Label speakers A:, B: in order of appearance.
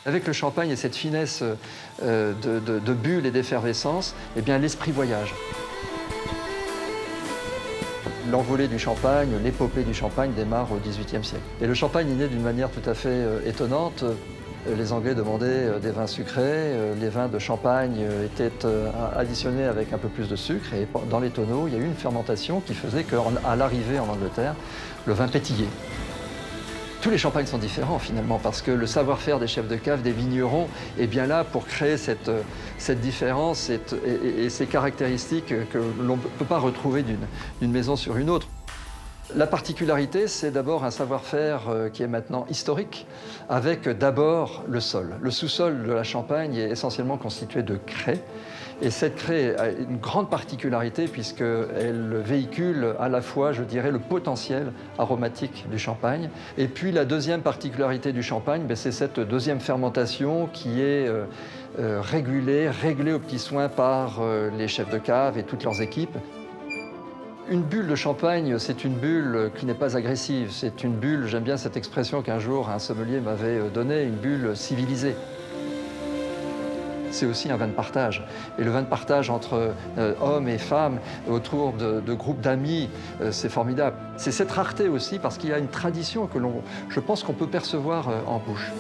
A: Avec le champagne et cette finesse de bulles et d'effervescence, eh bien l'esprit voyage. L'envolée du champagne, l'épopée du champagne démarre au XVIIIe siècle. Et le champagne est né d'une manière tout à fait étonnante. Les Anglais demandaient des vins sucrés, les vins de champagne étaient additionnés avec un peu plus de sucre et dans les tonneaux, il y a eu une fermentation qui faisait qu'à l'arrivée en Angleterre, le vin pétillait. Tous les champagnes sont différents finalement parce que le savoir-faire des chefs de cave, des vignerons est bien là pour créer cette différence et ces caractéristiques que l'on ne peut pas retrouver d'une maison sur une autre. La particularité, c'est d'abord un savoir-faire qui est maintenant historique, avec d'abord le sol. Le sous-sol de la Champagne est essentiellement constitué de craie. Et cette craie a une grande particularité puisqu'elle véhicule à la fois, je dirais, le potentiel aromatique du champagne. Et puis la deuxième particularité du champagne, c'est cette deuxième fermentation qui est réglée aux petits soins par les chefs de cave et toutes leurs équipes. Une bulle de champagne, c'est une bulle qui n'est pas agressive. C'est une bulle, j'aime bien cette expression qu'un jour un sommelier m'avait donnée, une bulle civilisée. C'est aussi un vin de partage. Et le vin de partage entre hommes et femmes, autour de groupes d'amis, c'est formidable. C'est cette rareté aussi parce qu'il y a une tradition que je pense qu'on peut percevoir en bouche.